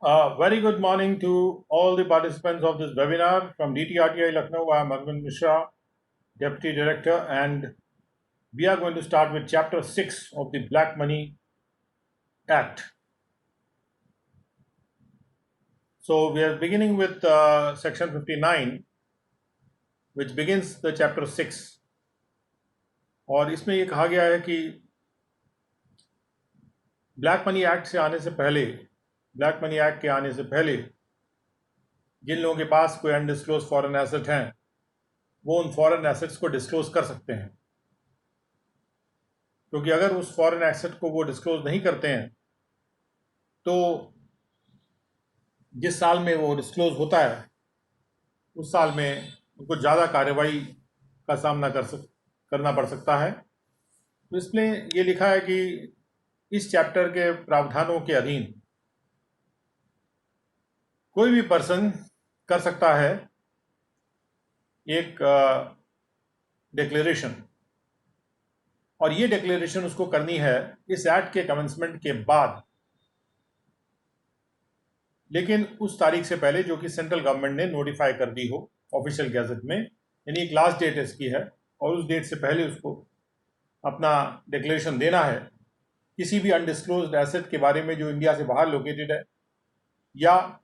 Very good morning to all the participants of this webinar from DTRTI Lucknow. I am Arvind Mishra, Deputy Director, and we are going to start with Chapter 6 of the Black Money Act. So we are beginning with Section 59, which begins the Chapter 6. और इसमें ये कहा गया है कि black money act से आने से पहले, ब्लैक मनी एक्ट के आने से पहले जिन लोगों के पास कोई अनडिस्क्लोज फॉरेन एसेट हैं वो उन फॉरेन एसेट्स को डिस्क्लोज कर सकते हैं, क्योंकि अगर उस फॉरेन एसेट को वो डिस्क्लोज नहीं करते हैं तो जिस साल में वो डिस्क्लोज होता है उस साल में उनको ज़्यादा कार्रवाई का सामना करना पड़ सकता है। तो इसमें ये लिखा है कि इस चैप्टर के प्रावधानों के अधीन कोई भी पर्सन कर सकता है एक डिक्लेरेशन, और ये डिक्लेरेशन उसको करनी है इस एक्ट के कमेंसमेंट के बाद, लेकिन उस तारीख से पहले जो कि सेंट्रल गवर्नमेंट ने नोटिफाई कर दी हो ऑफिशियल गैजेट में, यानी एक लास्ट डेट इसकी है और उस डेट से पहले उसको अपना डिक्लेरेशन देना है किसी भी अनडिस्क्लोज्ड एसेट के बारे में जो इंडिया से बाहर लोकेटेड है, या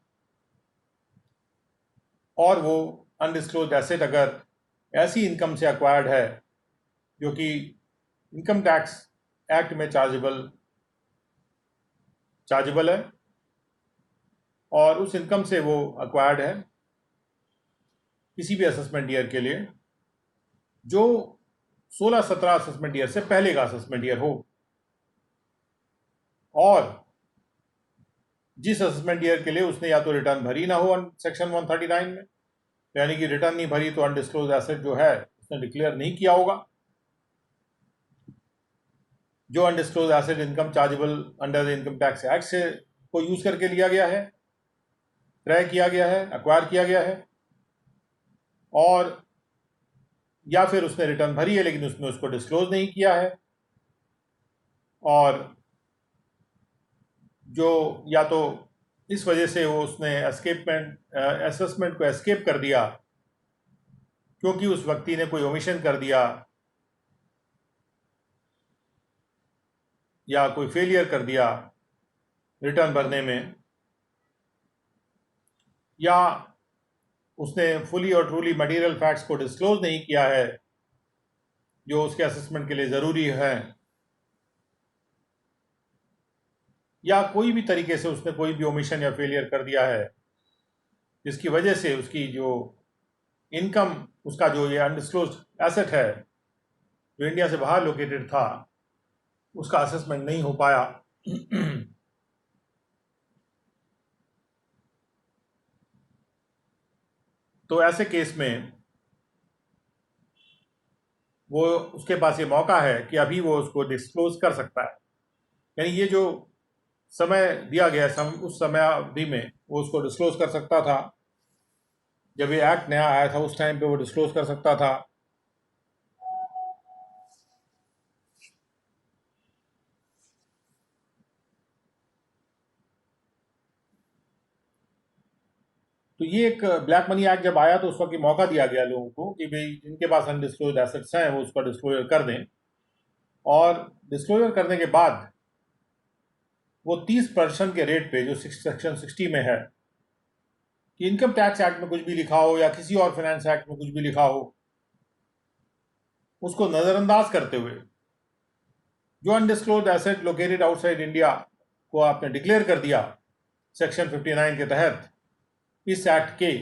और वो अनडिस्क्लोज्ड एसेट अगर ऐसी इनकम से एक्वायर्ड है जो कि इनकम टैक्स एक्ट में चार्जेबल है और उस इनकम से वो एक्वायर्ड है किसी भी असेसमेंट ईयर के लिए जो 16-17 असेसमेंट ईयर से पहले का असेसमेंट ईयर हो, और जिस असेसमेंट ईयर के लिए उसने या तो रिटर्न भरी ना हो सेक्शन 139 में, यानी कि रिटर्न नहीं भरी तो अनडिस्क्लोज एसेट जो है उसने डिक्लेयर नहीं किया होगा। जो undisclosed asset income chargeable under the income tax act से को यूज करके लिया गया है, क्रय किया गया है, एक्वायर किया गया है, और या फिर उसने रिटर्न भरी है लेकिन उसने उसको डिस्क्लोज नहीं किया है, और जो या तो इस वजह से वो उसने असेसमेंट को एस्केप कर दिया क्योंकि उस व्यक्ति ने कोई ओमिशन कर दिया या कोई फेलियर कर दिया रिटर्न भरने में, या उसने फुली और ट्रूली मटेरियल फैक्ट्स को डिस्क्लोज नहीं किया है जो उसके असेसमेंट के लिए ज़रूरी है, या कोई भी तरीके से उसने कोई भी ओमिशन या फेलियर कर दिया है जिसकी वजह से उसकी जो इनकम, उसका जो ये अनडिस्क्लोज्ड एसेट है जो इंडिया से बाहर लोकेटेड था उसका असेसमेंट नहीं हो पाया। तो ऐसे केस में वो उसके पास ये मौका है कि अभी वो उसको डिस्क्लोज कर सकता है, यानी ये जो समय दिया गया उस समय अवधि में वो उसको डिस्क्लोज कर सकता था। जब ये एक्ट नया आया था उस टाइम पे वो डिस्क्लोज कर सकता था। तो ये एक ब्लैक मनी एक्ट जब आया तो उस वक्त मौका दिया गया लोगों को कि भाई जिनके पास अनडिस्क्लोज एसेट्स हैं वो उसका डिस्क्लोजर कर दें, और डिस्क्लोजर करने के बाद वो 30% के रेट पे जो सेक्शन 60 में है कि इनकम टैक्स एक्ट में कुछ भी लिखा हो या किसी और फाइनेंस एक्ट में कुछ भी लिखा हो उसको नज़रअंदाज करते हुए जो undisclosed asset located outside India को आपने डिक्लेयर कर दिया सेक्शन 59 के तहत इस एक्ट के,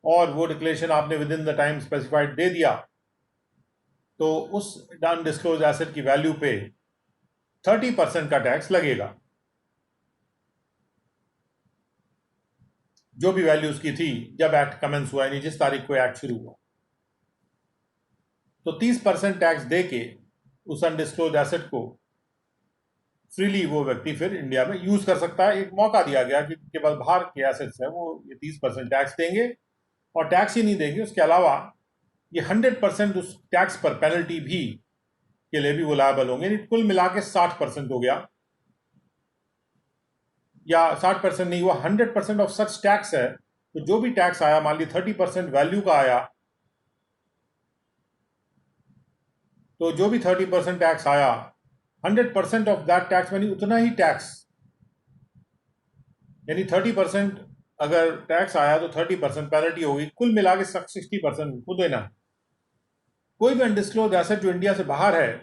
और वो डिक्लेरेशन आपने within the time specified दे दिया, तो उस अनडिस्क्लोज एसेट की वैल्यू पे 30% का टैक्स लगेगा। जो भी वैल्यू उसकी थी जब एक्ट कमेंस हुआ, यानी जिस तारीख को एक्ट शुरू हुआ, तो 30% टैक्स दे के उस अनडिस्क्लोज एसेट को फ्रीली वो व्यक्ति फिर इंडिया में यूज कर सकता है। एक मौका दिया गया कि उनके पास बाहर के एसेट्स है वो ये 30% टैक्स देंगे, और टैक्स ही नहीं देंगे, उसके अलावा ये 100% उस टैक्स पर पेनल्टी भी के लिए भी वो लायबल होंगे। कुल मिला के 60% हो गया या 60% नहीं, वो 100% ऑफ सच टैक्स है, तो जो भी टैक्स आया, मान ली 30% वैल्यू का आया, तो जो भी 30% टैक्स आया, 100% ऑफ दैट टैक्स यानी उतना ही टैक्स, यानी 30% अगर टैक्स आया तो 30% पेनल्टी होगी, कुल मिला के 60% खुद देना। कोई भी अनडिस्क्लोज एसेट जो इंडिया से बाहर है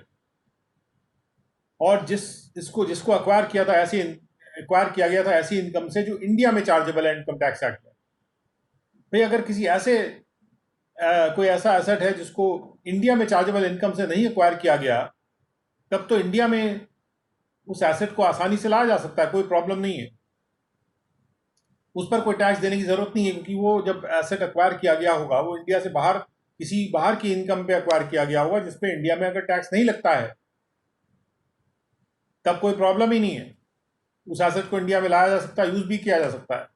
और जिसको अक्वायर किया था, ऐसी एक्वायर किया गया था ऐसी इनकम से जो इंडिया में चार्जेबल है इनकम टैक्स एक्ट में। भाई अगर किसी ऐसे कोई ऐसा एसेट है जिसको इंडिया में चार्जेबल इनकम से नहीं एक्वायर किया गया, तब तो इंडिया में उस एसेट को आसानी से लाया जा सकता है, कोई प्रॉब्लम नहीं है, उस पर कोई टैक्स देने की जरूरत नहीं है, क्योंकि वो जब एसेट एक्वायर किया गया होगा वो इंडिया से बाहर किसी बाहर की इनकम पे एक्वायर किया गया होगा, जिसपे इंडिया में अगर टैक्स नहीं लगता है तब कोई प्रॉब्लम ही नहीं है। उस एसेट को इंडिया में लाया जा सकता है, यूज भी किया जा सकता है,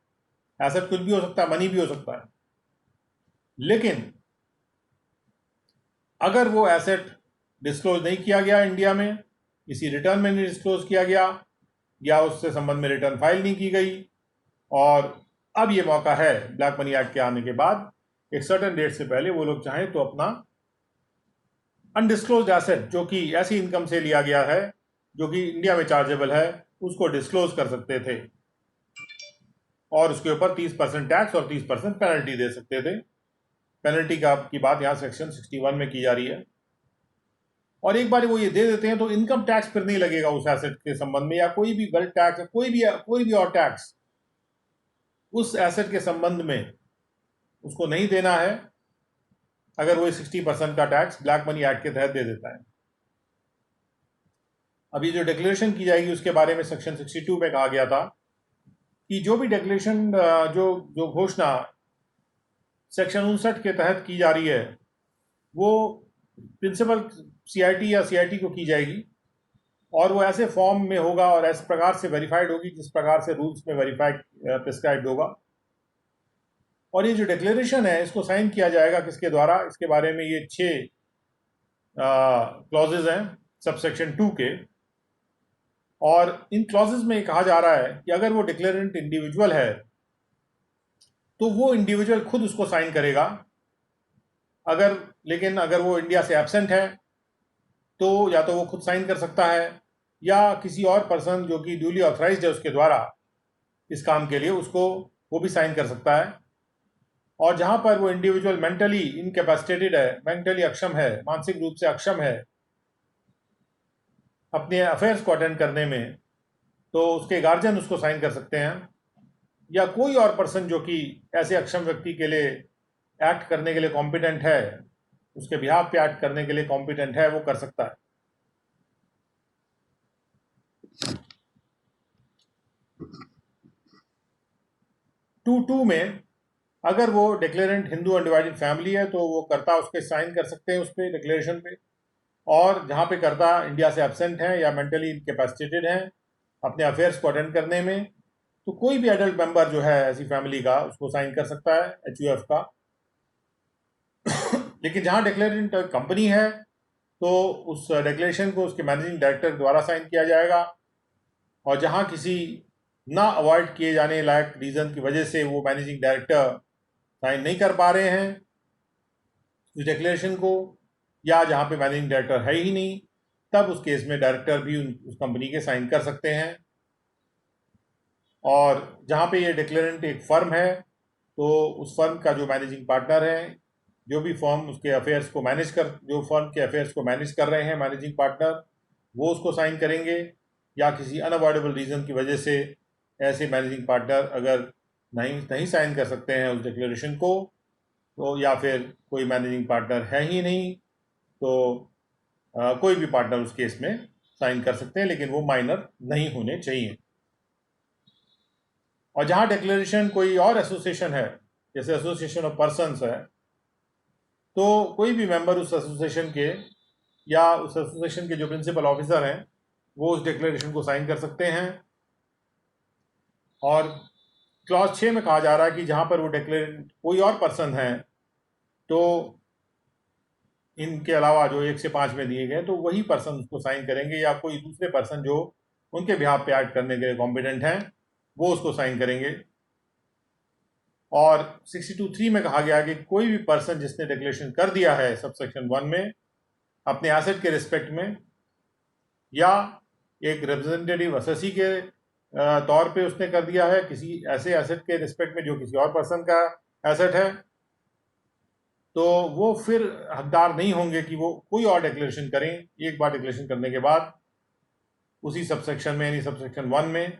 एसेट कुछ भी हो सकता है, मनी भी हो सकता है। लेकिन अगर वो एसेट डिस्क्लोज नहीं किया गया इंडिया में, किसी रिटर्न में नहीं डिस्क्लोज किया गया, या उससे संबंध में रिटर्न फाइल नहीं की गई, और अब ये मौका है ब्लैक मनी एक्ट के आने के बाद, एक सर्टेन डेट से पहले वो लोग चाहें तो अपना अनडिस्क्लोज्ड एसेट जो कि ऐसी इनकम से लिया गया है जो कि इंडिया में चार्जेबल है, उसको डिस्क्लोज कर सकते थे और उसके ऊपर 30% टैक्स और 30% पेनल्टी दे सकते थे। पेनल्टी की बात यहाँ सेक्शन 61 में की जा रही है। और एक बार वो ये दे देते हैं तो इनकम टैक्स फिर नहीं लगेगा उस एसेट के संबंध में, या कोई भी वेल्थ टैक्स, कोई भी और टैक्स उस एसेट के संबंध में उसको नहीं देना है, अगर वो 60% का टैक्स ब्लैक मनी एक्ट के तहत दे देता है। अभी जो डिक्लेरेशन की जाएगी उसके बारे में सेक्शन 62 में कहा गया था कि जो भी डिक्लेरेशन जो जो घोषणा सेक्शन 59 के तहत की जा रही है वो प्रिंसिपल सीआईटी या सीआईटी को की जाएगी, और वो ऐसे फॉर्म में होगा और इस प्रकार से वेरीफाइड होगी जिस प्रकार से रूल्स में वेरीफाइड प्रिस्क्राइब्ड होगा। और ये जो डिक्लेरेशन है इसको साइन किया जाएगा किसके द्वारा, इसके बारे में ये 6 क्लॉजेज हैं सबसेक्शन 2 के, और इन क्लॉजेज में कहा जा रहा है कि अगर वो डिक्लेरेंट इंडिविजुअल है तो वो इंडिविजुअल खुद उसको साइन करेगा, लेकिन अगर वो इंडिया से एब्सेंट है तो या तो वो खुद साइन कर सकता है या किसी और पर्सन जो कि ड्यूली ऑथराइज्ड है उसके द्वारा इस काम के लिए, उसको वो भी साइन कर सकता है। और जहां पर वो इंडिविजुअल मेंटली इनकैपेसिटेटेड है, मेंटली अक्षम है, मानसिक रूप से अक्षम है अपने अफेयर्स को अटेंड करने में, तो उसके गार्जियन उसको साइन कर सकते हैं, या कोई और पर्सन जो कि ऐसे अक्षम व्यक्ति के लिए एक्ट करने के लिए कॉम्पिटेंट है, उसके बिहाफ पे एक्ट करने के लिए कॉम्पिटेंट है, वो कर सकता है। 2(2) में अगर वो डिक्लेरेंट हिंदू अनडिवाइडेड फैमिली है तो वो कर्ता उसके साइन कर सकते हैं उस पर डिक्लेरेशन पे, और जहाँ पे कर्ता इंडिया से एब्सेंट हैं या मेंटली इनकैपेसिटेटेड हैं अपने अफेयर्स को अटेंड करने में, तो कोई भी एडल्ट मेंबर जो है ऐसी फैमिली का उसको साइन कर सकता है HUF का। लेकिन जहाँ डिक्लेरेंट कंपनी है तो उस डिक्लेरेशन को उसके मैनेजिंग डायरेक्टर द्वारा साइन किया जाएगा, और जहाँ किसी ना अवॉइड किए जाने लायक रीज़न की वजह से वो मैनेजिंग डायरेक्टर साइन नहीं कर पा रहे हैं उस डिक्लेरेशन को, या जहाँ पे मैनेजिंग डायरेक्टर है ही नहीं, तब उस केस में डायरेक्टर भी उस कंपनी के साइन कर सकते हैं। और जहाँ पे ये डिक्लेरेंट एक फर्म है तो उस फर्म का जो मैनेजिंग पार्टनर है, जो भी फर्म उसके अफेयर्स को जो फर्म के अफेयर्स को मैनेज कर रहे हैं मैनेजिंग पार्टनर, वो उसको साइन करेंगे, या किसी अनअवॉइडेबल रीज़न की वजह से ऐसे मैनेजिंग पार्टनर अगर नहीं साइन कर सकते हैं उस डिक्लेरेशन को, तो या फिर कोई मैनेजिंग पार्टनर है ही नहीं, तो कोई भी पार्टनर उस केस में साइन कर सकते हैं, लेकिन वो माइनर नहीं होने चाहिए। और जहाँ डिक्लेरेशन कोई और एसोसिएशन है, जैसे एसोसिएशन ऑफ पर्सन्स है, तो कोई भी मेंबर उस एसोसिएशन के या उस एसोसिएशन के जो प्रिंसिपल ऑफिसर हैं वो उस डिक्लेरेशन को साइन कर सकते हैं। और क्लॉज 6 में कहा जा रहा है कि जहाँ पर वो डिक्लेरेंट कोई और पर्सन है, तो इनके अलावा जो 1 से 5 में दिए गए तो वही पर्सन उसको साइन करेंगे, या कोई दूसरे पर्सन जो उनके बिहाफ पे एक्ट करने के लिए कॉम्पिटेंट हैं, वो उसको साइन करेंगे। और 62(3) में कहा गया कि कोई भी पर्सन जिसने डिक्लेरेशन कर दिया है सबसेक्शन 1 में अपने एसेट के रिस्पेक्ट में, या एक रिप्रेजेंटेटिव असेसी के तौर पे उसने कर दिया है किसी ऐसे एसेट के रिस्पेक्ट में जो किसी और पर्सन का एसेट है, तो वो फिर हकदार नहीं होंगे कि वो कोई और डिक्लेरेशन करें। एक बार डिक्लेरेशन करने के बाद उसी सबसेक्शन में यानी सबसेक्शन 1 में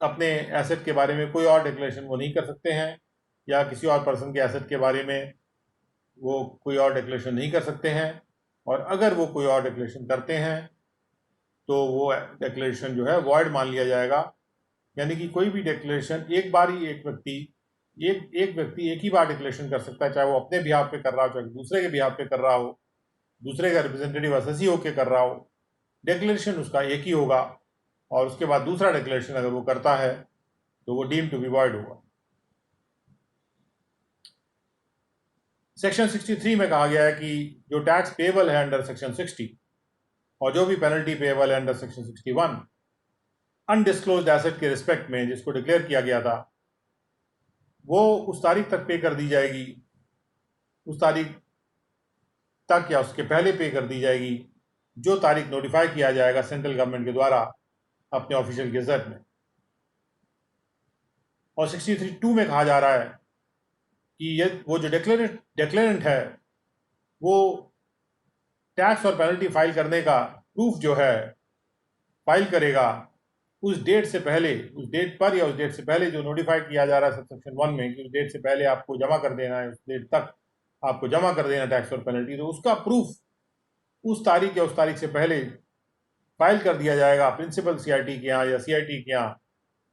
अपने एसेट के बारे में कोई और डिक्लेरेशन वो नहीं कर सकते हैं, या किसी और पर्सन के एसेट के बारे में वो कोई और डिक्लेरेशन नहीं कर सकते हैं। और अगर वो कोई और डिक्लेरेशन करते हैं तो वो डिक्लेरेशन जो है वॉइड मान लिया जाएगा। यानी कि कोई भी डिक्लेरेशन एक बार ही एक व्यक्ति एक ही बार डिक्लेरेशन कर सकता है, चाहे वो अपने बिहाफ पे कर रहा हो, चाहे दूसरे के बिहाफ पे कर रहा हो, दूसरे का रिप्रेजेंटेटिव असेसी होकर कर रहा हो। डिक्लेरेशन उसका एक ही होगा, और उसके बाद दूसरा डिक्लेरेशन अगर वो करता है तो वो डीम टू बी वॉइड होगा। सेक्शन 63 में कहा गया है कि जो टैक्स पेएबल है अंडर सेक्शन 60 और जो भी पेनल्टी पेएबल है अंडर सेक्शन 61 अनडिस्क्लोज्ड एसेट के रिस्पेक्ट में जिसको डिक्लेयर किया गया था, वो उस तारीख तक पे कर दी जाएगी, उस तारीख तक या उसके पहले पे कर दी जाएगी जो तारीख नोटिफाई किया जाएगा सेंट्रल गवर्नमेंट के द्वारा अपने ऑफिशियल गेजेट में। और 63(2) में कहा जा रहा है कि ये वो जो डिक्लेरेंट है वो टैक्स और पेनल्टी फाइल करने का प्रूफ जो है फाइल करेगा उस डेट से पहले, उस डेट पर या उस डेट से पहले जो नोटिफाई किया जा रहा है सबसेक्शन 1 में कि उस डेट से पहले आपको जमा कर देना है, उस डेट तक आपको जमा कर देना टैक्स और पेनल्टी, तो उसका प्रूफ उस तारीख या उस तारीख से पहले फाइल कर दिया जाएगा प्रिंसिपल सीआईटी के यहाँ या सीआईटी के यहाँ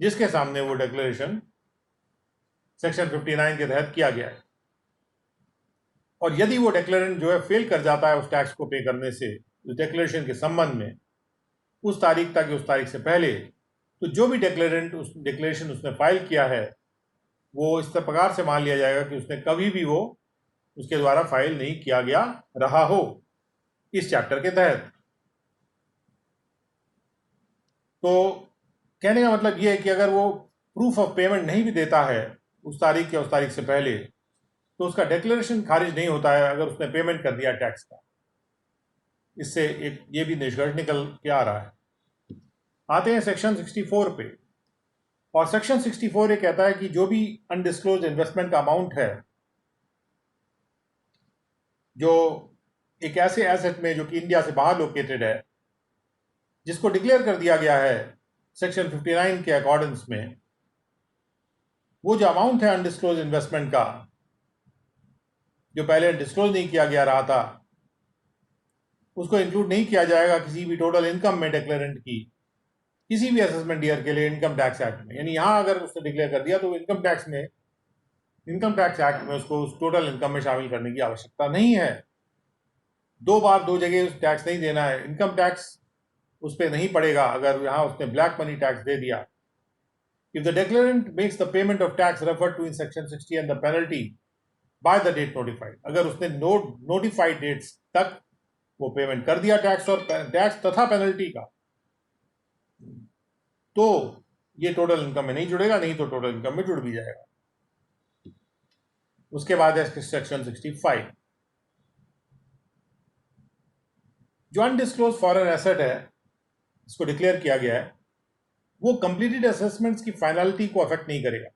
जिसके सामने वो डिक्लेरेशन सेक्शन 59 के तहत किया गया है। और यदि वो डिक्लेरेंट जो है फेल कर जाता है उस टैक्स को पे करने से उस डिक्लेरेशन के संबंध में उस तारीख तक या उस तारीख से पहले, तो जो भी डिक्लेरेंट उस डिक्लेरेशन उसने फाइल किया है वो इस प्रकार से मान लिया जाएगा कि उसने कभी भी वो उसके द्वारा फाइल नहीं किया गया रहा हो इस चैप्टर के तहत। तो कहने का मतलब ये है कि अगर वो प्रूफ ऑफ पेमेंट नहीं भी देता है उस तारीख या उस तारीख से पहले तो उसका डिक्लेरेशन खारिज नहीं होता है अगर उसने पेमेंट कर दिया टैक्स का। इससे एक ये भी निष्कर्ष निकल के आ रहा है। आते हैं सेक्शन 64 पे। और सेक्शन 64 ये कहता है कि जो भी अनडिस्क्लोज इन्वेस्टमेंट का अमाउंट है जो एक ऐसे एसेट में जो कि इंडिया से बाहर लोकेटेड है जिसको डिक्लेयर कर दिया गया है सेक्शन 59 के अकॉर्डेंस में, वो जो अमाउंट है अनडिस्क्लोज इन्वेस्टमेंट का जो पहले डिस्क्लोज नहीं किया गया रहा था उसको इंक्लूड नहीं किया जाएगा किसी भी टोटल इनकम में डिक्लेरेंट की किसी भी असेसमेंट ईयर के लिए इनकम टैक्स एक्ट में। यानी यहां अगर उसने डिक्लेयर कर दिया तो इनकम टैक्स एक्ट में उसको उस टोटल इनकम में शामिल करने की आवश्यकता नहीं है। दो बार दो जगह उस टैक्स नहीं देना है, इनकम टैक्स उस पर नहीं पड़ेगा अगर यहां उसने ब्लैक मनी टैक्स दे दिया। If the declarant makes the payment of tax referred to in section 60 and the penalty by the date notified, अगर उसने नोटिफाइड डेट्स तक वो पेमेंट कर दिया टैक्स और टैक्स तथा पेनल्टी का, तो ये टोटल इनकम में नहीं जुड़ेगा, नहीं तो टोटल इनकम में जुड़ भी जाएगा। उसके बाद है सेक्शन 65। जो अनडिस्क्लोज फॉरेन एसेट है इसको डिक्लेयर किया गया है वो कंप्लीटेड असेसमेंट्स की फाइनलिटी को अफेक्ट नहीं करेगा।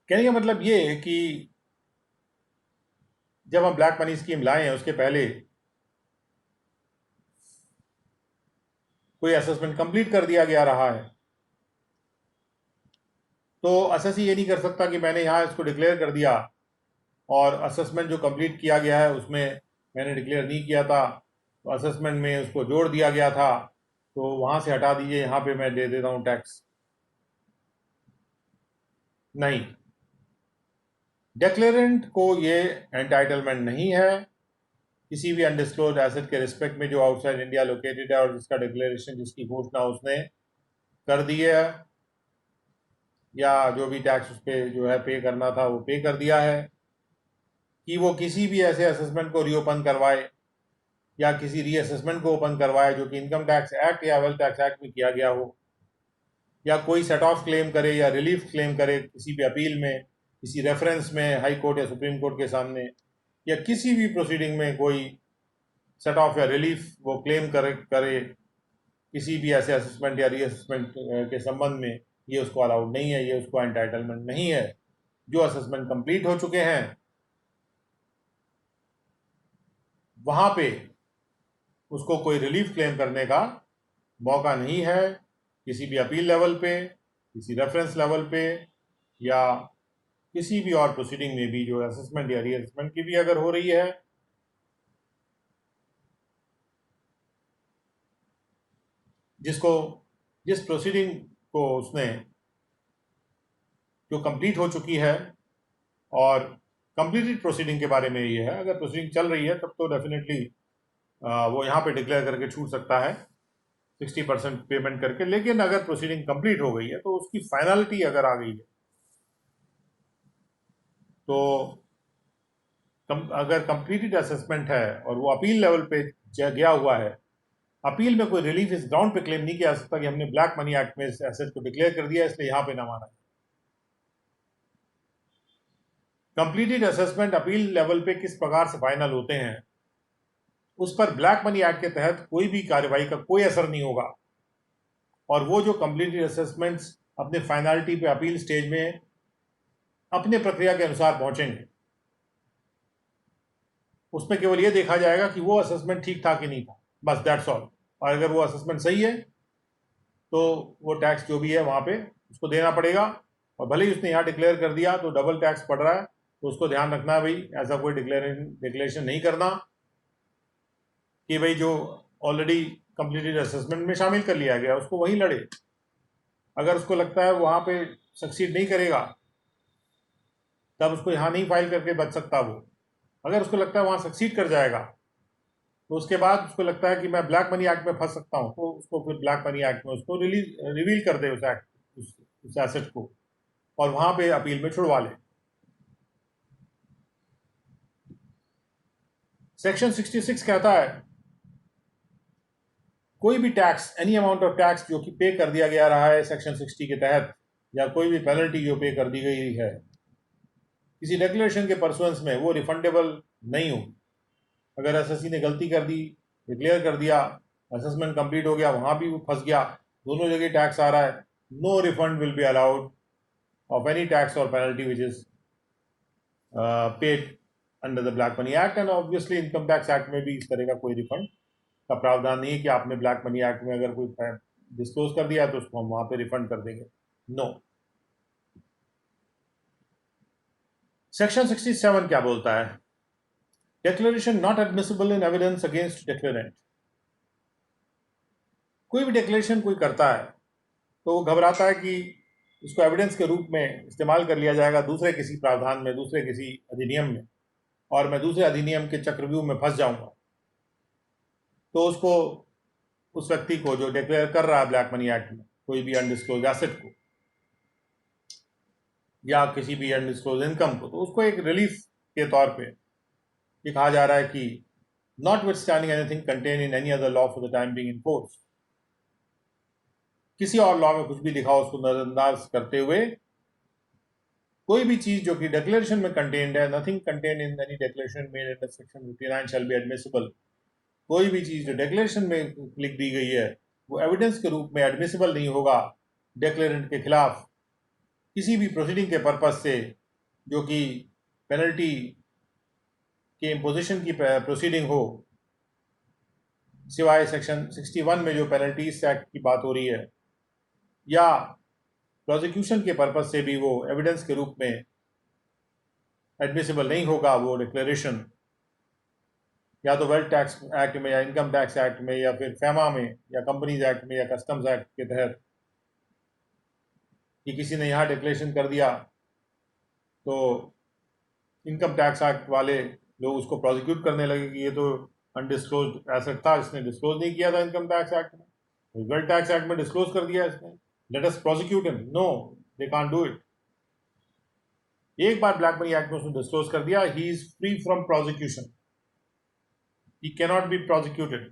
कहने का मतलब ये है कि जब हम ब्लैक मनी स्कीम लाए हैं उसके पहले कोई असेसमेंट कंप्लीट कर दिया गया रहा है तो असेसी ये नहीं कर सकता कि मैंने यहाँ इसको डिक्लेयर कर दिया और असेसमेंट जो कंप्लीट किया गया है उसमें मैंने डिक्लेयर नहीं किया था तो असेसमेंट में उसको जोड़ दिया गया था तो वहां से हटा दीजिए, यहाँ पे मैं दे देता हूँ टैक्स। नहीं, डिक्लेरेंट को ये एंटाइटलमेंट नहीं है किसी भी अनडिस्क्लोज एसेट के रिस्पेक्ट में जो आउटसाइड इंडिया लोकेटेड है और जिसका डिक्लेरेशन जिसकी घोषणा उसने कर दी है या जो भी टैक्स उस पर जो है पे करना था वो पे कर दिया है, कि वो किसी भी ऐसे असेसमेंट को रीओपन करवाए या किसी रीअसेसमेंट को ओपन करवाए जो कि इनकम टैक्स एक्ट या वेल्थ टैक्स एक्ट में किया गया हो, या कोई सेट ऑफ क्लेम करे या रिलीफ क्लेम करे किसी भी अपील में, किसी रेफरेंस में हाई कोर्ट या सुप्रीम कोर्ट के सामने, या किसी भी प्रोसीडिंग में कोई सेट ऑफ या रिलीफ वो क्लेम करे किसी भी ऐसे असेसमेंट या रीअसेसमेंट के संबंध में, ये उसको अलाउड नहीं है, ये उसको एंटाइटलमेंट नहीं है। जो असेसमेंट कंप्लीट हो चुके हैं वहां पे उसको कोई रिलीफ क्लेम करने का मौका नहीं है, किसी भी अपील लेवल पे, किसी रेफरेंस लेवल पे, या किसी भी और प्रोसीडिंग में भी जो असेसमेंट या रीअसेसमेंट की भी अगर हो रही है, जिस प्रोसीडिंग को उसने जो कंप्लीट हो चुकी है, और कंप्लीटेड प्रोसीडिंग के बारे में ये है, अगर प्रोसीडिंग चल रही है तब तो डेफिनेटली वो यहाँ पे डिक्लेयर करके छूट सकता है 60% पेमेंट करके। लेकिन अगर प्रोसीडिंग कंप्लीट हो गई है तो उसकी फाइनलिटी अगर आ गई है तो अगर कंप्लीटेड असेसमेंट है और वो अपील लेवल पे गया हुआ है, अपील में कोई रिलीफ इस ग्राउंड पे क्लेम नहीं किया जा सकता कि हमने ब्लैक मनी एक्ट में इस एसेट को डिक्लेयर कर दिया इसलिए यहाँ पे ना माना। कंप्लीटेड असेसमेंट अपील लेवल पे किस प्रकार से फाइनल होते हैं उस पर ब्लैक मनी एक्ट के तहत कोई भी कार्रवाई का कोई असर नहीं होगा, और वो जो कंप्लीटेड असेसमेंट्स अपने फाइनलिटी पे अपील स्टेज में अपने प्रक्रिया के अनुसार पहुंचेंगे, उसमें केवल ये देखा जाएगा कि वो असेसमेंट ठीक था कि नहीं था, बस दैट्स ऑल। और अगर वो असेसमेंट सही है तो वो टैक्स जो भी है वहाँ पे उसको देना पड़ेगा, और भले ही उसने यहाँ डिक्लेयर कर दिया तो डबल टैक्स पड़ रहा है, तो उसको ध्यान रखना है भाई, ऐसा कोई डिक्लेरेशन नहीं करना कि भाई जो ऑलरेडी कंप्लीटेड असेसमेंट में शामिल कर लिया गया उसको वहीं लड़े। अगर उसको लगता है वहाँ पे सक्सीड नहीं करेगा तब उसको यहाँ नहीं फाइल करके बच सकता वो। अगर उसको लगता है वहाँ सक्सीड कर जाएगा तो उसके बाद उसको लगता है कि मैं ब्लैक मनी एक्ट में फंस सकता हूँ, तो उसको फिर ब्लैक मनी एक्ट में उसको रिवील कर दे उस एक्ट उस एसेट को, और वहां पे अपील में छुड़वा ले। सेक्शन 66 कहता है कोई भी tax, any amount of tax जो कि पे कर दिया गया रहा है सेक्शन 60 के तहत, या कोई भी पेनल्टी जो पे कर दी गई है किसी डिक्लेरेशन के परसुएंस में, वो रिफंडेबल नहीं हो। अगर एसएससी ने गलती कर दी, डिक्लेयर कर दिया, असेसमेंट कंप्लीट हो गया, वहां भी वो फंस गया, दोनों जगह टैक्स आ रहा है, no refund will be allowed of any tax और penalty which is paid under the black money act. And obviously income tax act में भी इस तरह का कोई रिफंड का प्रावधान नहीं है कि आपने ब्लैक मनी एक्ट में अगर कोई डिस्क्लोज कर दिया तो उसको हम वहां पे रिफंड कर देंगे, नो। सेक्शन 67 क्या बोलता है? Declaration not admissible in evidence against declarant. कोई भी डिक्लेरेशन कोई करता है तो वो घबराता है कि इसको एविडेंस के रूप में इस्तेमाल कर लिया जाएगा दूसरे किसी प्रावधान में, दूसरे किसी अधिनियम में, और मैं दूसरे अधिनियम के चक्रव्यूह में फंस जाऊंगा। तो उसको, उस व्यक्ति को जो डिक्लेयर कर रहा है ब्लैक मनी एक्ट में कोई भी अनडिस्क्लोज एसेट को या किसी भी अनडिस्क्लोज इनकम को, तो उसको एक रिलीफ के तौर पे ये कहा जा रहा है कि not with standing anything contain in any other law for the time being in force, किसी और लॉ में कुछ भी लिखा हो उसको नजरअंदाज करते हुए कोई भी चीज जो कि डिक्लेरेशन में कंटेन्ड है, nothing contain in any declaration made under section 59 shall be admissible. कोई भी चीज जो डिक्लेरेशन में लिख दी गई है वो एविडेंस के रूप में एडमिसिबल नहीं होगा डिक्लेरेंट के खिलाफ किसी भी प्रोसीडिंग के पर्पज से, जो कि पेनल्टी के इम्पोजिशन की प्रोसीडिंग हो, सिवाय सेक्शन 61 में जो पेनल्टीज एक्ट की बात हो रही है, या प्रोसिक्यूशन के पर्पज से भी वो एविडेंस के रूप में एडमिसिबल नहीं होगा वो डिक्लेरेशन, या तो वेल्थ टैक्स एक्ट में या इनकम टैक्स एक्ट में या फिर फैमा में या कंपनीज एक्ट में या कस्टम्स एक्ट के तहत, कि किसी ने यहाँ डिक्लेरेशन कर दिया तो इनकम टैक्स एक्ट वाले लोग उसको प्रोसिक्यूट करने लगे कि ये तो अनडिस्क्लोज एसेट था, इसने डिस्क्लोज नहीं किया था इनकम टैक्स एक्ट में, वेल्थ टैक्स एक्ट में डिस्क्लोज कर दिया इसने, let us prosecute him. No, they can't do it. एक बार ब्लैक मनी एक्ट में उसने डिस्क्लोज कर दिया, he is free from prosecution, he cannot be prosecuted,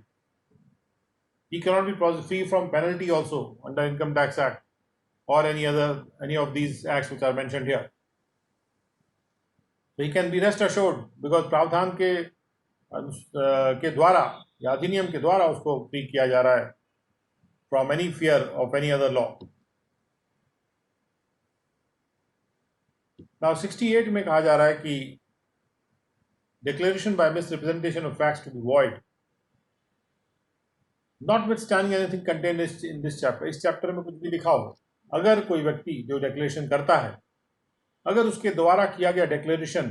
he cannot be free from penalty also under income tax act, or any of these acts which are mentioned here. So he can be rest assured because प्रावधान के द्वारा या अधिनियम के द्वारा उसको free किया जा रहा है from any fear of any other law. Now 68 में कहा जा रहा है कि declaration by misrepresentation of facts to be void, notwithstanding anything contained in this chapter. इस चैप्टर में कुछ भी लिखा हो, अगर कोई व्यक्ति जो डिक्लेरेशन करता है, अगर उसके द्वारा किया गया डिक्लेरेशन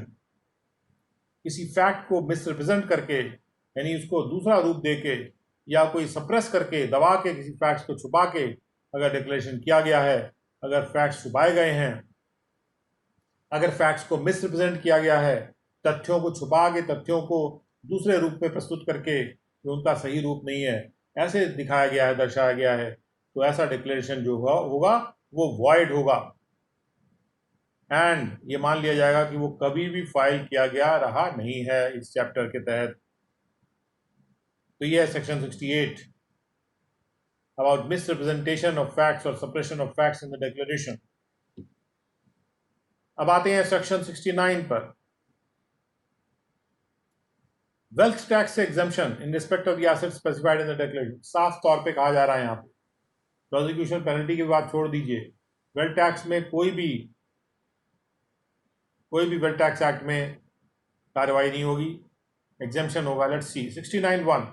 किसी फैक्ट को मिसरिप्रेजेंट करके, यानी उसको दूसरा रूप देके या कोई सप्रेस करके, दबा के, किसी फैक्ट्स को छुपा के अगर डिक्लेरेशन किया गया है, अगर फैक्ट्स छुपाए गए हैं, अगर फैक्ट्स को मिसरिप्रेजेंट किया गया है, तथ्यों को छुपा के तथ्यों को दूसरे रूप में प्रस्तुत करके जो उनका सही रूप नहीं है ऐसे दिखाया गया है, दर्शाया गया है, तो ऐसा डिक्लेरेशन जो होगा वो वॉइड होगा एंड ये मान लिया जाएगा कि वो कभी भी फाइल किया गया रहा नहीं है इस चैप्टर के तहत. तो ये है section 68 about misrepresentation of facts और suppression of facts in the declaration. अब आते हैं सेक्शन 69 पर. वेल्थ टैक्स से exemption in respect of the assets specified in the declaration. साफ तौर पे कहा जा रहा है यहाँ पे, प्रोसिक्यूशन पेनल्टी की बात छोड़ दीजिए, वेल्थ टैक्स में कोई भी वेल्थ टैक्स एक्ट में कार्रवाई नहीं होगी, एग्जम्पशन होगा. Let's see 69(1)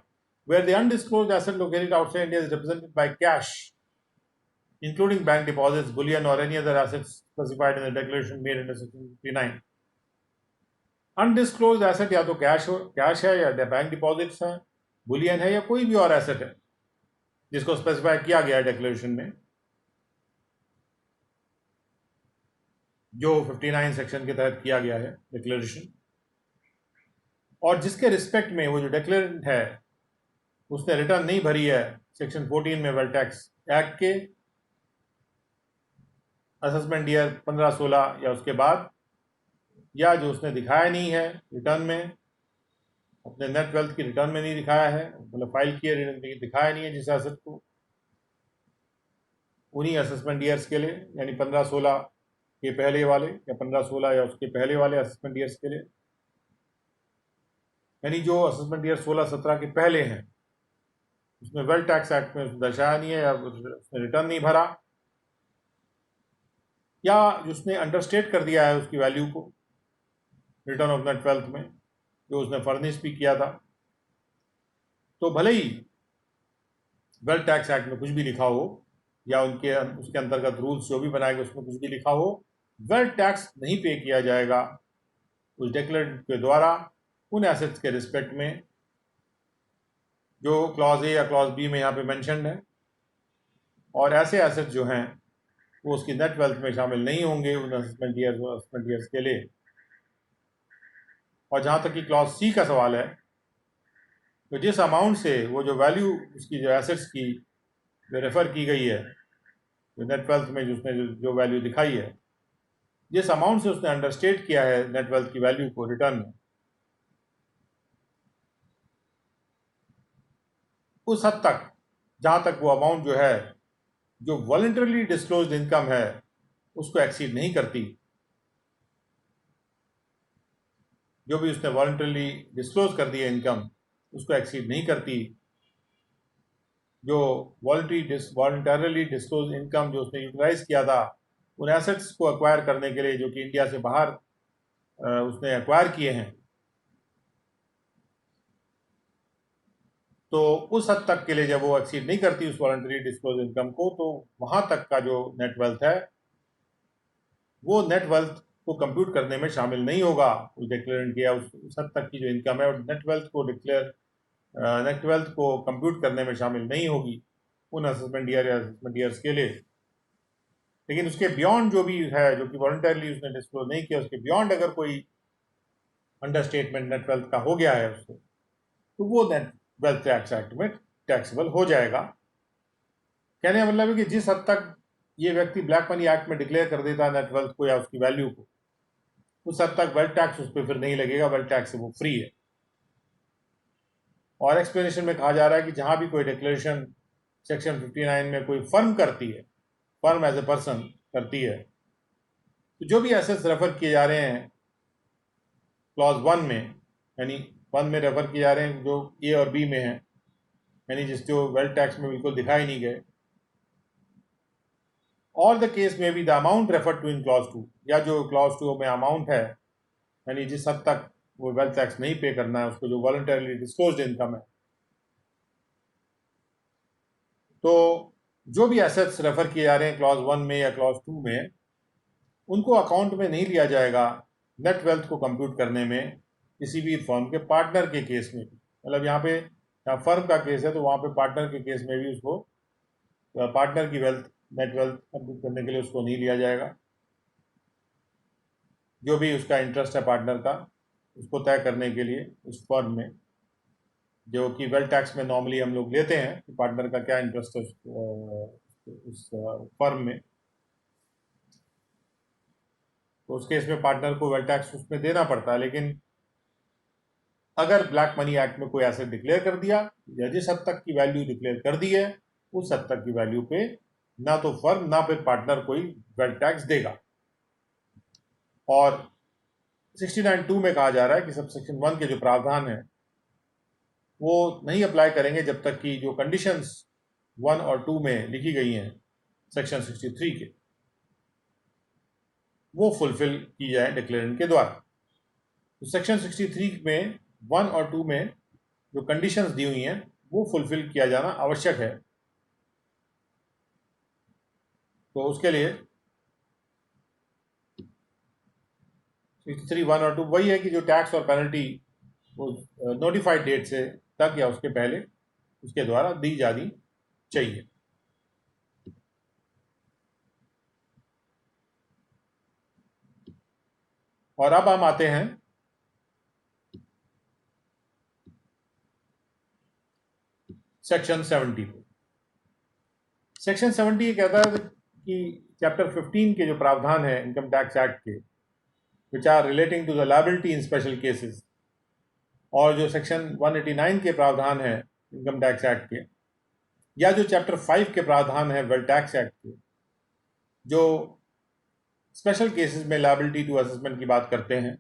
where the undisclosed asset located outside India is represented by cash including bank deposits, bullion or any other assets specified in the declaration made under section 59. Undisclosed asset या तो cash है या bank deposits हैं, Boolean है या कोई भी और एसेट है जिसको स्पेसिफाई किया गया है डिक्लेरेशन में, जो 59 सेक्शन के तहत किया गया है डिक्लेरेशन, और जिसके रिस्पेक्ट में वो जो डिक्लेरेंट है उसने रिटर्न नहीं भरी है सेक्शन 14 में वेल्थ टैक्स एक्ट के असेसमेंट ईयर 15-16 या उसके बाद, या जो उसने दिखाया नहीं है रिटर्न में, अपने नेट वेल्थ की रिटर्न में नहीं दिखाया है, मतलब फाइल किए दिखाया नहीं है जिस एसेट को, उन्हीं असेसमेंट ईयर्स के लिए, यानी 15-16 के पहले वाले या 15-16 या उसके पहले वाले असेसमेंट ईयर्स के लिए, यानी जो असेसमेंट ईयर 16-17 के पहले हैं उसमें वेल्थ टैक्स एक्ट में दर्शाया नहीं है या उसने रिटर्न नहीं भरा, या उसने अंडरस्टेट कर दिया है उसकी वैल्यू को रिटर्न ऑफ नेट वेल्थ में जो उसने फर्निश भी किया था, तो भले ही वेल्थ टैक्स एक्ट में कुछ भी लिखा हो या उसके अंतर्गत रूल्स जो भी बनाए गए उसमें कुछ भी लिखा हो, वेल्थ टैक्स नहीं पे किया जाएगा उस डिक्लेरेंट के द्वारा उन एसेट्स के रिस्पेक्ट में जो क्लॉज ए या क्लॉज बी में यहाँ पे मेंशन्ड है, और ऐसे एसेट्स जो हैं वो उसकी नेट वेल्थ में शामिल नहीं होंगे उन असेसमेंट ईयर्स के लिए. और जहाँ तक कि क्लॉज सी का सवाल है, तो जिस अमाउंट से वो जो वैल्यू उसकी जो एसेट्स की जो रेफर की गई है, जो नेट वेल्थ में उसने जो वैल्यू दिखाई है, जिस अमाउंट से उसने अंडरस्टेट किया है नेट वेल्थ की वैल्यू को रिटर्न में, उस हद तक जहाँ तक वो अमाउंट जो है जो वॉलंटरली डिस्क्लोज्ड इनकम है उसको एक्सीड नहीं करती. जो भी उसने वॉलंटरली डिस्क्लोज कर दी है इनकम उसको एक्सीड नहीं करती. जो वॉलंटरली डिस्क्लोज इनकम जो उसने यूटिलाइज किया था उन एसेट्स को एक्वायर करने के लिए जो कि इंडिया से बाहर उसने एक्वायर किए हैं, तो उस हद तक के लिए जब वो एक्सीड नहीं करती उस वॉलंटरी डिस्क्लोज इनकम को, तो वहां तक का जो नेट वेल्थ है वो नेट वेल्थ को कंप्यूट करने में शामिल नहीं होगा. उस डिक्लेरेंट किया उस हद तक की जो इनकम है और नेट वेल्थ को कंप्यूट करने में शामिल नहीं होगी उन असेसमेंट ईयर या असेसमेंट ईयर्स के लिए. लेकिन उसके बियॉन्ड जो भी है जो कि वॉलंटरली उसने डिस्क्लोज नहीं किया, उसके बियॉन्ड अगर कोई अंडरस्टेटमेंट नेट वेल्थ का हो गया है उससे, तो वो नेट वेल्थ टैक्स एक्ट में टैक्सेबल हो जाएगा. कहने का मतलब है कि जिस हद तक ये व्यक्ति ब्लैक मनी एक्ट में डिक्लेयर कर देता है नेट वेल्थ को या उसकी वैल्यू को, उस हद तक वेल्थ टैक्स उस पर फिर नहीं लगेगा, वेल्थ टैक्स से वो फ्री है. और एक्सप्लेनेशन में कहा जा रहा है कि जहां भी कोई डिक्लेरेशन सेक्शन 59 में कोई फर्म करती है, फर्म एज ए पर्सन करती है। तो जो भी एसेट्स रेफर किए जा रहे हैं क्लॉज 1 में, यानी 1 में रेफर किए जा रहे हैं जो ए और बी में है, यानी जो वेल्थ टैक्स में बिल्कुल दिखाई नहीं गए, और द केस में भी the amount refer to in clause 2, या जो क्लॉज 2 में अमाउंट है, यानी जिस हद तक वो वेल्थ टैक्स नहीं पे करना है उसको, जो वॉलंटरली डिस्क्लोज्ड इनकम है। तो जो भी एसेट्स रेफर किए जा रहे हैं क्लॉज 1 में या क्लॉज 2 में, उनको अकाउंट में नहीं लिया जाएगा नेट वेल्थ को कंप्यूट करने में किसी भी फर्म के पार्टनर के केस में भी। मतलब यहाँ पे फर्म का केस है तो वहाँ पे पार्टनर के केस में भी उसको पार्टनर की वेल्थ, नेट वेल्थ कंप्यूट करने के लिए उसको नहीं लिया जाएगा। जो भी उसका इंटरेस्ट है पार्टनर का, उसको तय करने के लिए उस फर्म में, जो कि वेल्थ टैक्स में नॉर्मली हम लोग लेते हैं कि पार्टनर का क्या इंटरेस्ट है उस फर्म में, तो उस केस में पार्टनर को वेल्थ टैक्स उसमें देना पड़ता है। लेकिन अगर ब्लैक मनी एक्ट में कोई एसेट डिक्लेयर कर दिया या जिस हद तक की वैल्यू डिक्लेयर कर दी है उस हद तक की वैल्यू पे ना तो फर्म ना फिर पार्टनर कोई वेल्थ टैक्स देगा। और 69(2) में कहा जा रहा है कि सब सेक्शन 1 के जो प्रावधान है वो नहीं अप्लाई करेंगे जब तक कि जो कंडीशंस 1 और 2 में लिखी गई हैं सेक्शन 63 के, वो फुलफिल की जाए डिक्लेरेंट के द्वारा। तो सेक्शन 63 में 1 और 2 में जो कंडीशंस दी हुई हैं वो फुलफिल किया जाना आवश्यक है। तो उसके लिए 63 1 और 2 वही है कि जो टैक्स और पेनल्टी वो नोटिफाइड डेट से तक या उसके पहले उसके द्वारा दी जानी चाहिए। और अब हम आते हैं सेक्शन 70 पे। सेक्शन 70 ये कहता है कि चैप्टर 15 के जो प्रावधान है इनकम टैक्स एक्ट के, which are relating to the liability in special cases, और जो सेक्शन 189 के प्रावधान है इनकम टैक्स एक्ट के, या जो चैप्टर 5 के प्रावधान है वेल्थ टैक्स एक्ट के, जो स्पेशल केसेस में लायबिलिटी टू असेसमेंट की बात करते हैं,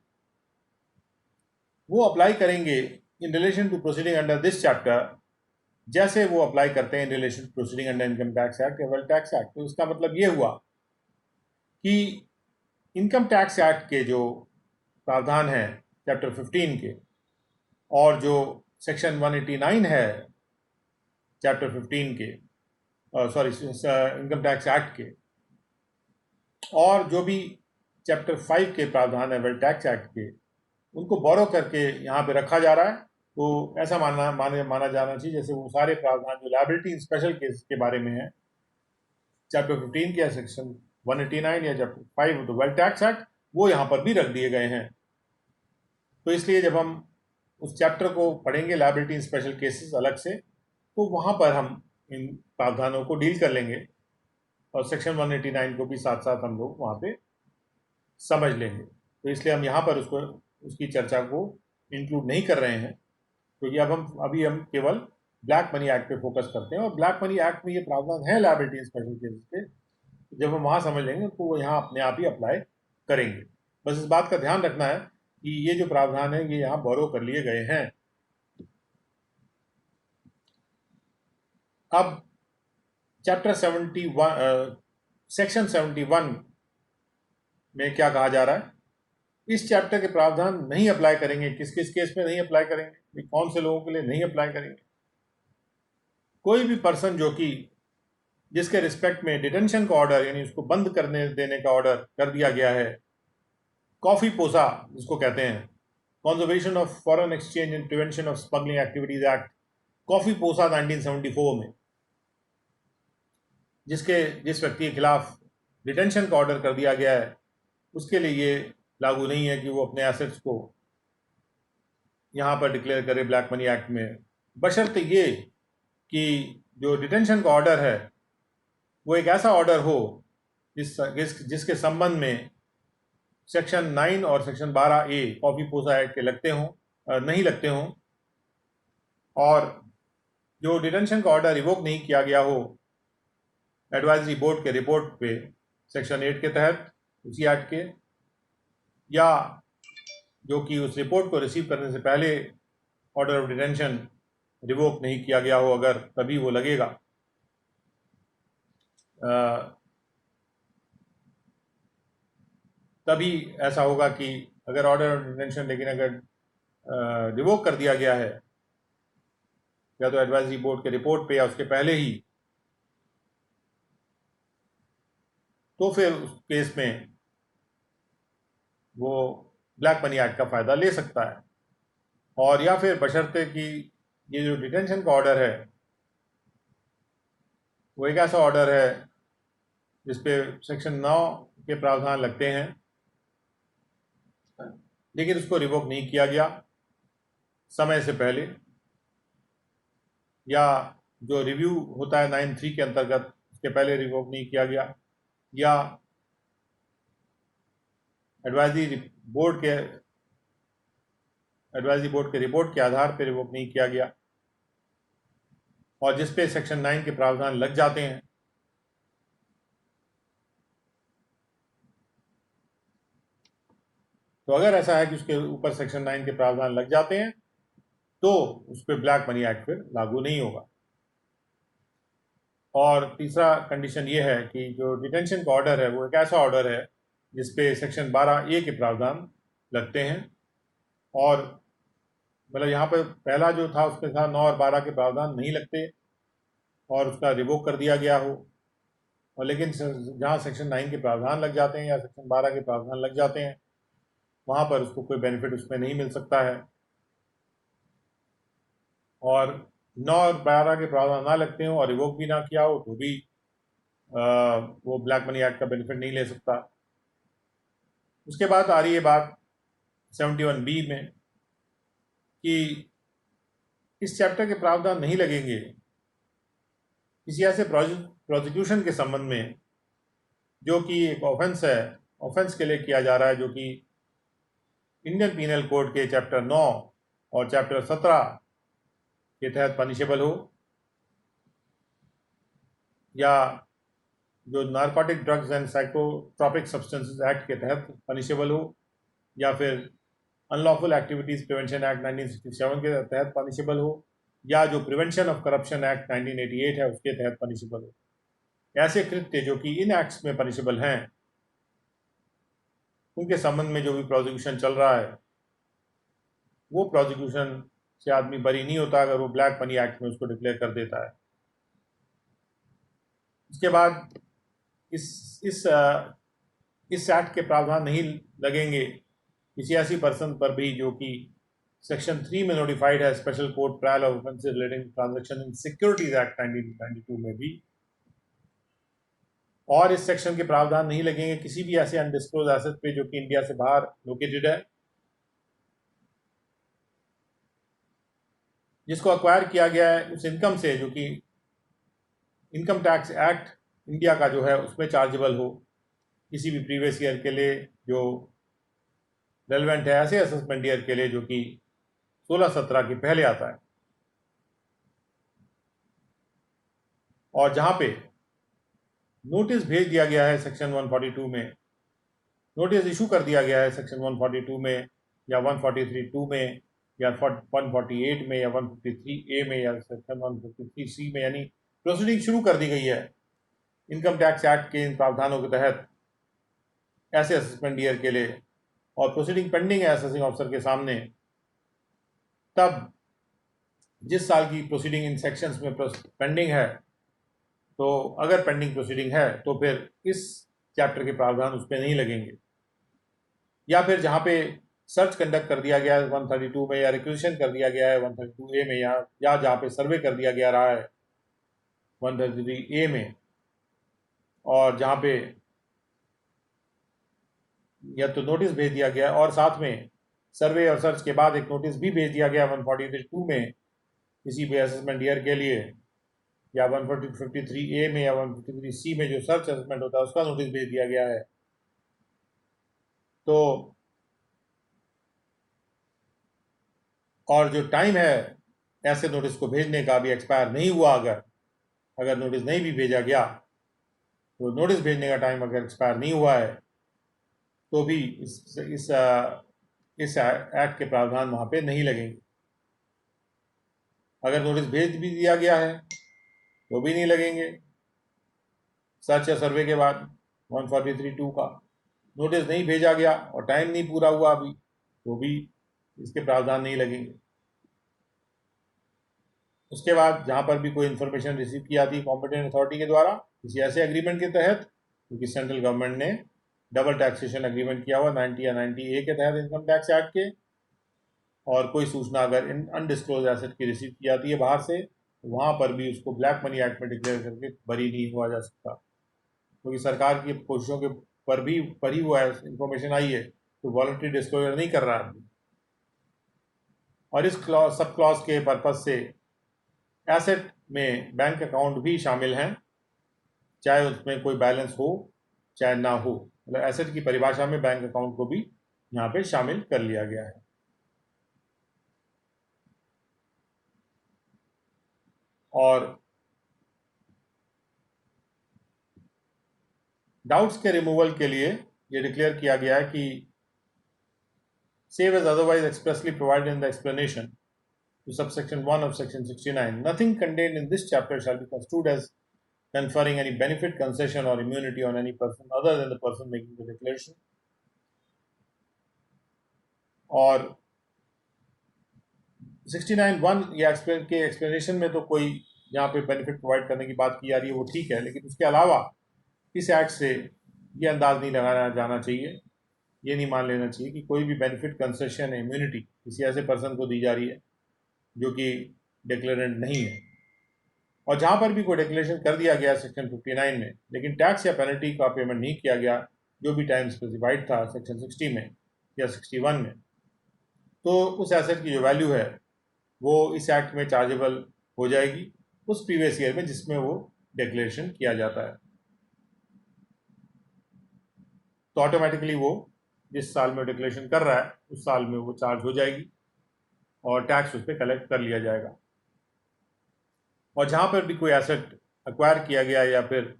वो अप्लाई करेंगे in relation to proceeding under this chapter जैसे वो अप्लाई करते हैं in relation to proceeding under income tax act या वेल्थ टैक्स एक्ट। तो इसका मतलब ये हुआ कि इनकम टैक्स एक्ट के जो प्रावधान है चैप्टर 15 के, और जो सेक्शन 189 है चैप्टर 15 के, सॉरी इनकम टैक्स एक्ट के, और जो भी चैप्टर 5 के प्रावधान है वेल्थ टैक्स एक्ट के, उनको बोरो करके यहाँ पे रखा जा रहा है। तो ऐसा माना जाना चाहिए जैसे वो सारे प्रावधान जो लायबिलिटी इन स्पेशल केस के बारे में है चैप्टर 15 के या सेक्शन 189 या chapter 5 of the wealth tax act, वो यहाँ पर भी रख दिए गए हैं। तो इसलिए जब हम उस चैप्टर को पढ़ेंगे लायबिलिटी इन स्पेशल केसेस अलग से, तो वहाँ पर हम इन प्रावधानों को डील कर लेंगे और सेक्शन 189 को भी साथ साथ हम लोग वहाँ पे समझ लेंगे। तो इसलिए हम यहाँ पर उसकी चर्चा को इंक्लूड नहीं कर रहे हैं, क्योंकि अभी हम केवल ब्लैक मनी एक्ट पे फोकस करते हैं, और ब्लैक मनी एक्ट में ये प्रावधान है लायबिलिटी इन स्पेशल केसेस के, जब हम वहाँ समझ लेंगे तो वो यहाँ अपने आप ही अप्लाई करेंगे। बस इस बात का ध्यान रखना है कि ये जो प्रावधान है ये यहाँ बोरो कर लिए गए हैं। अब चैप्टर 71 सेक्शन 71 में क्या कहा जा रहा है, इस चैप्टर के प्रावधान नहीं अप्लाई करेंगे। किस किस केस में नहीं अप्लाई करेंगे, कौन से लोगों के लिए नहीं अप्लाई करेंगे? कोई भी पर्सन जो कि जिसके रिस्पेक्ट में डिटेंशन का ऑर्डर यानी उसको बंद करने देने का ऑर्डर कर दिया गया है, कॉफी पोसा जिसको कहते हैं, conservation of foreign exchange and prevention of smuggling activities act, coffee पोसा 1974 में जिस व्यक्ति के खिलाफ डिटेंशन का ऑर्डर कर दिया गया है, उसके लिए ये लागू नहीं है कि वो अपने एसेट्स को यहाँ पर डिक्लेयर करे ब्लैक मनी एक्ट में, बशर्ते ये कि जो डिटेंशन का ऑर्डर है वो एक ऐसा ऑर्डर हो जिसके संबंध में सेक्शन 9 और सेक्शन 12A कॉफी पोसा एक्ट के लगते हों, नहीं लगते हों, और जो डिटेंशन का ऑर्डर रिवोक नहीं किया गया हो, एडवाइजरी बोर्ड के रिपोर्ट पे सेक्शन 8 के तहत उसी एक्ट के, या जो कि उस रिपोर्ट को रिसीव करने से पहले ऑर्डर ऑफ डिटेंशन रिवोक नहीं किया गया हो, अगर तभी वो लगेगा। तभी ऐसा होगा कि अगर ऑर्डर ऑफ डिटेंशन लेकिन अगर रिवोक कर दिया गया है या तो एडवाइजरी बोर्ड के रिपोर्ट पे या उसके पहले ही, तो फिर उस केस में वो ब्लैक मनी एक्ट का फ़ायदा ले सकता है। और या फिर बशर्ते कि ये जो डिटेंशन का ऑर्डर है वो एक ऐसा ऑर्डर है जिस पे सेक्शन 9 के प्रावधान लगते हैं, लेकिन उसको रिवोक नहीं किया गया समय से पहले, या जो रिव्यू होता है 9(3) के अंतर्गत उसके पहले रिवोक नहीं किया गया, या एडवाइजरी बोर्ड के रिपोर्ट के आधार पर रिवोक नहीं किया गया, और जिस पे सेक्शन 9 के प्रावधान लग जाते हैं। तो अगर ऐसा है कि उसके ऊपर सेक्शन 9 के प्रावधान लग जाते हैं तो उस पर ब्लैक मनी एक्ट फिर लागू नहीं होगा। और तीसरा कंडीशन ये है कि जो डिटेंशन का ऑर्डर है वो एक ऐसा ऑर्डर है जिसपे सेक्शन 12A के प्रावधान लगते हैं, और मतलब यहाँ पर पहला जो था उसके साथ 9 और 12 के प्रावधान नहीं लगते और उसका रिवोक कर दिया गया हो, और लेकिन जहाँ सेक्शन 9 के प्रावधान लग जाते हैं या सेक्शन 12 के प्रावधान लग जाते हैं वहाँ पर उसको कोई बेनिफिट उसमें नहीं मिल सकता है। और 9 और 12 के प्रावधान ना लगते हो और रिवोक भी ना किया हो तो भी वो ब्लैक मनी एक्ट का बेनिफिट नहीं ले सकता। उसके बाद आ रही है बात 71B में कि इस चैप्टर के प्रावधान नहीं लगेंगे किसी ऐसे प्रोसिक्यूशन के संबंध में जो कि एक ऑफेंस है, ऑफेंस के लिए किया जा रहा है, जो कि इंडियन पीनल कोड के चैप्टर 9 और चैप्टर 17 के तहत पनिशेबल हो, या जो narcotic drugs and psychotropic substances act के तहत पनिशेबल हो, या फिर अनलॉफुल एक्टिविटीज प्रिवेंशन एक्ट 1967 के तहत पनिशेबल हो, या जो प्रिवेंशन ऑफ करप्शन एक्ट 1988 है उसके तहत पनिशेबल हो। ऐसे कृत्य जो कि इन एक्ट्स में पनिशेबल हैं उनके संबंध में जो भी प्रोसिक्यूशन चल रहा है वो प्रोसिक्यूशन से आदमी बरी नहीं होता अगर वो ब्लैक मनी एक्ट में उसको डिक्लेयर कर देता है। उसके बाद इस एक्ट के प्रावधान नहीं लगेंगे किसी ऐसी पर्सन पर भी जो कि सेक्शन 3 में नोटिफाइड है special court trial of offences relating transaction in securities act 1992 में भी, और इस सेक्शन के प्रावधान नहीं लगेंगे किसी भी ऐसे अनडिस्क्लोज एसेट पे जो कि इंडिया से बाहर लोकेटेड है, जिसको अक्वायर किया गया है उस इनकम से जो कि इनकम टैक्स एक्ट इंडिया का जो है उसमें चार्जेबल हो किसी भी प्रीवियस ईयर के लिए जो रेलिवेंट है, ऐसे असेसमेंट ईयर के लिए जो कि 16-17 के पहले आता है। और जहां पे नोटिस भेज दिया गया है सेक्शन 142 में, नोटिस इशू कर दिया गया है सेक्शन 142 में या 143(2) में या 148 में या 153A में या सेक्शन 153C में, यानी प्रोसीडिंग शुरू कर दी गई है इनकम टैक्स एक्ट के इन प्रावधानों के तहत ऐसे असेसमेंट ईयर के लिए, और प्रोसीडिंग पेंडिंग है असेसिंग ऑफिसर के सामने, तब जिस साल की प्रोसीडिंग इन सेक्शंस में पेंडिंग है, तो अगर पेंडिंग प्रोसीडिंग है तो फिर इस चैप्टर के प्रावधान उस पर नहीं लगेंगे। या फिर जहाँ पे सर्च कंडक्ट कर दिया गया है 132 में, या रिक्वेजिशन कर दिया गया है 132A में, या जहाँ पे सर्वे कर दिया गया रहा है 133A में, और जहाँ पे या तो नोटिस भेज दिया गया और साथ में सर्वे और सर्च के बाद एक नोटिस भी भेज दिया गया 143(2) में किसी भी असेसमेंट ईयर के लिए, या 153A में या 153C में जो सर्च असेसमेंट होता है उसका नोटिस भेज दिया गया है, तो और जो टाइम है ऐसे नोटिस को भेजने का भी एक्सपायर नहीं हुआ, अगर नोटिस नहीं भी भेजा गया तो नोटिस भेजने का टाइम अगर एक्सपायर नहीं हुआ है तो भी इस एक्ट के प्रावधान वहाँ पे नहीं लगेंगे। अगर नोटिस भेज भी दिया गया है तो भी नहीं लगेंगे। सर्च या सर्वे के बाद 143(2) का नोटिस नहीं भेजा गया और टाइम नहीं पूरा हुआ अभी तो भी इसके प्रावधान नहीं लगेंगे। उसके बाद जहाँ पर भी कोई इन्फॉर्मेशन रिसीव की जाती है कॉम्पिटेंट अथॉरिटी के द्वारा किसी ऐसे एग्रीमेंट के तहत, क्योंकि सेंट्रल गवर्नमेंट ने डबल टैक्सेशन एग्रीमेंट किया हुआ 90 या 90A के तहत इनकम टैक्स एक्ट के, और कोई सूचना अगर इन अनडिस्क्लोज एसेट की रिसीव की जाती है बाहर से तो वहाँ पर भी उसको ब्लैक मनी एक्ट में डिक्लेयर करके बरी नहीं हुआ जा सकता, क्योंकि सरकार की कोशिशों के पर ही वो इन्फॉर्मेशन आई है तो वॉलंटरी डिस्क्लोजर नहीं कर रहा है। और इस सब क्लॉज के पर्पज से एसेट में बैंक अकाउंट भी शामिल हैं, चाहे उसमें कोई बैलेंस हो चाहे ना हो। मतलब एसेट की परिभाषा में बैंक अकाउंट को भी यहाँ पे शामिल कर लिया गया है। और डाउट्स के रिमूवल के लिए ये डिक्लेयर किया गया है कि save as otherwise expressly provided in the explanation to subsection 1 of section 69, nothing contained in this chapter shall be construed as conferring any benefit, concession or immunity on any person other than the person making the declaration. और 69(1) या के explanation में तो कोई यहाँ पे benefit provide करने की बात की जा रही है वो ठीक है, लेकिन उसके अलावा इस एक्ट से ये अंदाज नहीं लगाया जाना चाहिए, ये नहीं मान लेना चाहिए कि कोई भी बेनिफिट, कंसेशन, इम्यूनिटी किसी ऐसे पर्सन को दी जा रही है जो कि डिक्लेरेंट नहीं है। और जहाँ पर भी कोई डिक्लेरेशन कर दिया गया सेक्शन 59 में लेकिन टैक्स या पेनल्टी का पेमेंट नहीं किया गया जो भी टाइम स्पेसिफाइड था सेक्शन 60 में या 61 में, तो उस एसेट की जो वैल्यू है वो इस एक्ट में चार्जेबल हो जाएगी उस प्रीवियस ईयर में जिसमें वो डिक्लेरेशन किया जाता है। तो ऑटोमेटिकली वो जिस साल में डिक्लेरेशन कर रहा है उस साल में वो चार्ज हो जाएगी और टैक्स उस पर कलेक्ट कर लिया जाएगा। और जहाँ पर भी कोई एसेट एक्वायर किया गया या फिर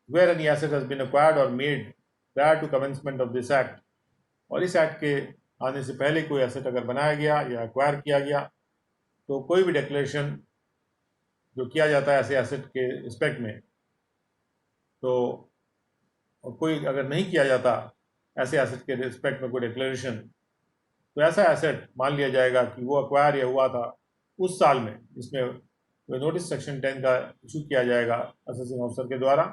where any asset has been acquired or made prior to commencement of this act, और इस एक्ट के आने से पहले कोई एसेट अगर बनाया गया या एक्वायर किया गया तो कोई भी डिक्लेरेशन जो किया जाता है ऐसे एसेट के रिस्पेक्ट में, तो कोई अगर नहीं किया जाता ऐसे एसेट के रिस्पेक्ट में कोई डिक्लेरेशन, तो ऐसा एसेट मान लिया जाएगा कि वो एक्वायर या हुआ था उस साल में जिसमें नोटिस सेक्शन 10 का इशू किया जाएगा असेसिंग ऑफिसर के द्वारा,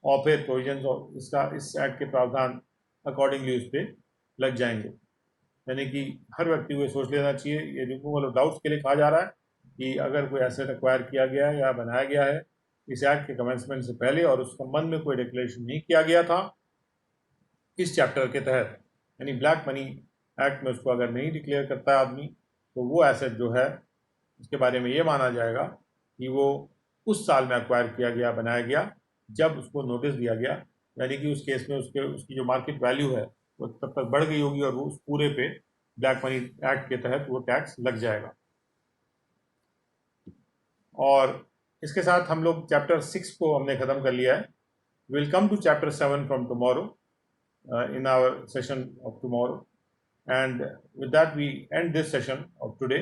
और फिर प्रोविजन इसका इस एक्ट के प्रावधान अकॉर्डिंगली उस पर लग जाएंगे। यानी कि हर व्यक्ति को सोच लेना चाहिए, ये रिमूवल ऑफ डाउट्स के लिए कहा जा रहा है कि अगर कोई एसेट एक्वायर किया गया है या बनाया गया है इस एक्ट के कमेंसमेंट से पहले और उस संबंध में कोई डिक्लेरेशन नहीं किया गया था इस चैप्टर के तहत, यानी ब्लैक मनी एक्ट में उसको अगर नहीं डिक्लेयर करता आदमी तो वो एसेट जो है उसके बारे में ये माना जाएगा कि वो उस साल में एक्वायर किया गया, बनाया गया जब उसको नोटिस दिया गया, यानी कि उस केस में उसकी जो मार्केट वैल्यू है वो तब तक बढ़ गई होगी और वो उस पूरे पे ब्लैक मनी एक्ट के तहत वो टैक्स लग जाएगा। और इसके साथ हम लोग चैप्टर 6 को हमने ख़त्म कर लिया है। Will come to chapter 7 from tomorrow in our session of tomorrow, and with that we end this session of today.